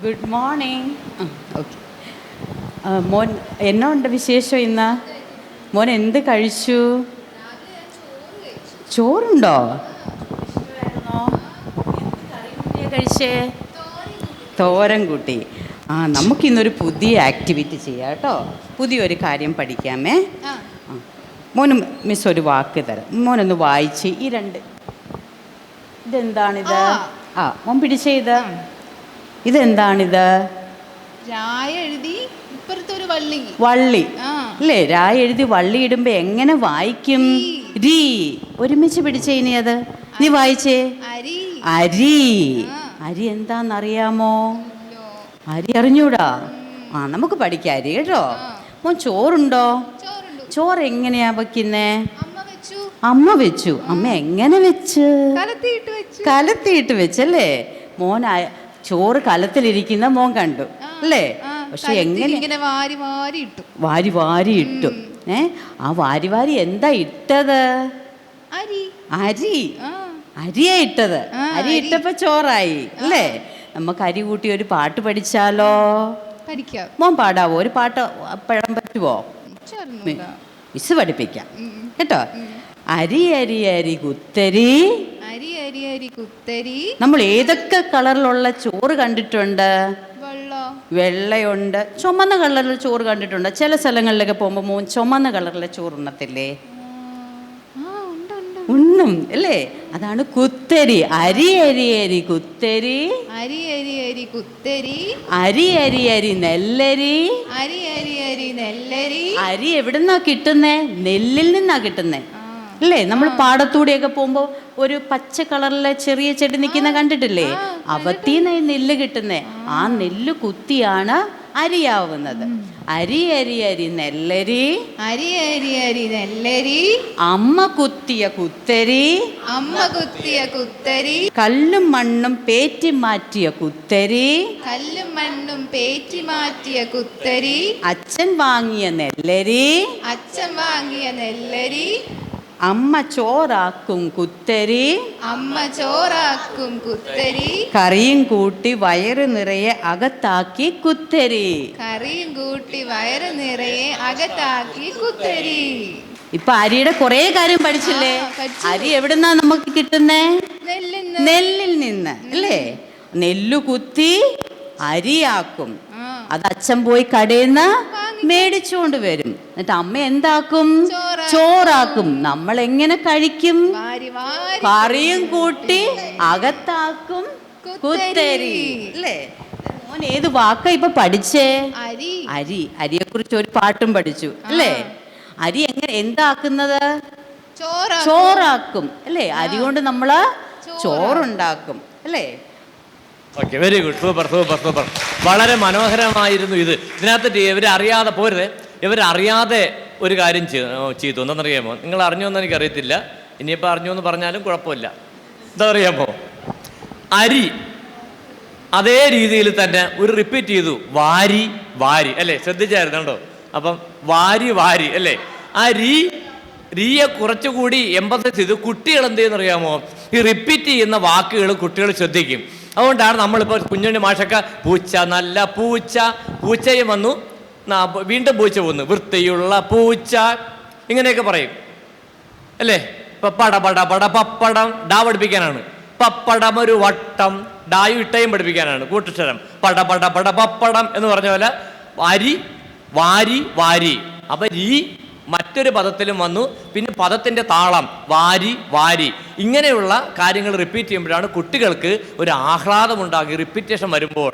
Good morning. Okay. മോൻ എന്നാ ഉണ്ട് വിശേഷം ഇന്ന്? മോൻ എന്ത് കഴിച്ചു? ചോറുണ്ടോ? കഴിച്ചേ? തോരൻ കൂട്ടി. നമുക്കിന്നൊരു പുതിയ ആക്ടിവിറ്റി ചെയ്യാം കേട്ടോ. പുതിയൊരു കാര്യം പഠിക്കാമേ. മോന് മിസ് ഒരു വാക്ക് തരാം. മോനൊന്ന് വായിച്ച് ഈ രണ്ട്. ഇതെന്താണിത്? മോൻ പിടിച്ചേ. ഇതെന്താണിത്? വള്ളി അല്ലേ? രായ എഴുതി വള്ളി ഇടുമ്പോ എങ്ങനെ വായിക്കും? രീ. ഒരുമിച്ച് പിടിച്ചേ. ഇനി അത് നീ വായിച്ചേ. അരി. അരി എന്താന്നറിയാമോ? അരി അറിഞ്ഞൂടാ? നമുക്ക് പഠിക്കാം അരി കേട്ടോ. മോൻ ചോറുണ്ടോ? ചോറ് എങ്ങനെയാ വെക്കുന്നേ? അമ്മ വെച്ചു. അമ്മ എങ്ങനെ വെച്ച്? കലത്തിയിട്ട് വെച്ചല്ലേ? മോൻ ചോറ് കലത്തിലിരിക്കുന്ന മോൻ കണ്ടു അല്ലേ? പക്ഷെ എങ്ങനെ വാരി വാരി ഇട്ടു. ആ വാരി വാരി എന്താ ഇട്ടത്? അരിയാ ഇട്ടത്. അരി ഇട്ടപ്പോ ചോറായി അല്ലേ? നമുക്ക് അരി കൂട്ടി ഒരു പാട്ട് പഠിച്ചാലോ? മോൻ പാടാവോ? ഒരു പാട്ട് പാടാൻ പറ്റുമോ? മിസ് പഠിപ്പിക്കാം കേട്ടോ. അരി അരി അരി കുത്തരി. നമ്മൾ ഏതൊക്കെ കളറിലുള്ള ചോറ് കണ്ടിട്ടുണ്ട്? വെള്ളയുണ്ട്, ചുമന്ന കളറിലുള്ള ചോറ് കണ്ടിട്ടുണ്ട്. ചില സ്ഥലങ്ങളിലൊക്കെ പോകുമ്പോൾ മോൻ ചുമന്ന കളറിലെ ചോറ് ഉണ്ണത്തില്ലേ? ഉണ്ണും അല്ലേ? അതാണ് കുത്തരി. അരി അരി അരി കുത്തരി. അരി അരി അരി കുത്തരി. അരി അരി അരി നെല്ലരി. അരി അരി അരി നെല്ലരി. അരി എവിടുന്നാ കിട്ടുന്നേ? നെല്ലിൽ നിന്നാ കിട്ടുന്നേ അല്ലേ? നമ്മൾ പാടത്തൂടെയൊക്കെ പോകുമ്പോൾ ഒരു പച്ച കളറിലെ ചെറിയ ചെടി നിൽക്കുന്ന കണ്ടിട്ടില്ലേ? അവത്തീന്ന് നെല്ല് കിട്ടുന്നേ. ആ നെല്ല് കുത്തിയാണ് അരിയാവുന്നത്. അരി അരി അരി നെല്ലരി. അരി അരി അരി നെല്ലരി. അമ്മ കുത്തിയ കുത്തരി. അമ്മ കുത്തിയ കുത്തരി. കല്ലും മണ്ണും പേറ്റി മാറ്റിയ കുത്തരി. കല്ലും മണ്ണും പേറ്റി മാറ്റിയ കുത്തരി. അച്ഛൻ വാങ്ങിയ നെല്ലരി. അച്ഛൻ വാങ്ങിയ നെല്ലരി. അമ്മ ചോറാക്കും കുത്തരി. അമ്മ ചോറാക്കും കുത്തരി. കറിയും കൂട്ടി വയറ് നിറയെ അകത്താക്കി കുത്തരി. കറിയും കൂട്ടി വയറ് നിറയെ അകത്താക്കി കുത്തരി. ഇപ്പൊ അരിയുടെ കുറെ കാര്യം പഠിച്ചില്ലേ? അരി എവിടുന്നാ നമുക്ക് കിട്ടുന്നേ? നെല്ലിൽ നിന്ന് അല്ലേ? നെല്ലു കുത്തി അരിയാക്കും. അത് അച്ഛൻ പോയി കടയിന്ന് മേടിച്ചുകൊണ്ട് വരും. എന്നിട്ട് അമ്മ എന്താക്കും? ചോറാക്കും. നമ്മൾ എങ്ങനെ കഴിക്കും? കറിയും കൂട്ടി അകത്താക്കും കുത്തരി അല്ലേ? മോൻ ഏത് വാക്കാ ഇപ്പൊ പഠിച്ചേ? അരി. അരിയെ കുറിച്ച് ഒരു പാട്ടും പഠിച്ചു അല്ലേ? അരി എങ്ങനെ എന്താക്കുന്നത്? ചോറാക്കും അല്ലേ? അരി കൊണ്ട് നമ്മള് ചോറുണ്ടാക്കും അല്ലേ? Okay, very good. Super super super. വളരെ മനോഹരമായിരുന്നു ഇത്. ഇതിനകത്ത് ഇവരറിയാതെ പോരുത്. ഇവരറിയാതെ ഒരു കാര്യം ചെയ്തു. എന്താണെന്നറിയാമോ? നിങ്ങൾ അറിഞ്ഞോന്ന് എനിക്കറിയത്തില്ല. ഇനിയിപ്പോൾ അറിഞ്ഞു എന്ന് പറഞ്ഞാലും കുഴപ്പമില്ല. എന്താ അറിയാമോ? അരി അതേ രീതിയിൽ തന്നെ ഒരു റിപ്പീറ്റ് ചെയ്തു. വാരി വാരി അല്ലേ? ശ്രദ്ധിച്ചായിരുന്നു കേട്ടോ. അപ്പം വാരി വാരി അല്ലേ? ആ രീയെ കുറച്ചുകൂടി എംഫസൈസ് ചെയ്തു. കുട്ടികൾ എന്ത് ചെയ്യുന്നറിയാമോ? ഈ റിപ്പീറ്റ് ചെയ്യുന്ന വാക്കുകൾ കുട്ടികൾ ശ്രദ്ധിക്കും. അതുകൊണ്ടാണ് നമ്മളിപ്പോൾ കുഞ്ഞുണ്ണി മാഷക്ക പൂച്ച നല്ല പൂച്ച, പൂച്ചയും വന്നു, വീണ്ടും പൂച്ച വന്നു, വൃത്തിയുള്ള പൂച്ച, ഇങ്ങനെയൊക്കെ പറയും അല്ലേ? പപ്പട പട പട പപ്പടം ഡാ പഠിപ്പിക്കാനാണ്. പപ്പടം ഒരു വട്ടം, ഡായും ഇട്ടയും പഠിപ്പിക്കാനാണ്. കൂട്ടക്ഷരം പട പട പട പപ്പടം എന്ന് പറഞ്ഞ പോലെ അരി വാരി വാരി. അപ്പം മറ്റൊരു പദത്തിലും വന്നു. പിന്നെ പദത്തിൻ്റെ താളം വാരി വാരി. ഇങ്ങനെയുള്ള കാര്യങ്ങൾ റിപ്പീറ്റ് ചെയ്യുമ്പോഴാണ് കുട്ടികൾക്ക് ഒരു ആഹ്ലാദം ഉണ്ടാകുക റിപ്പീറ്റേഷൻ വരുമ്പോൾ.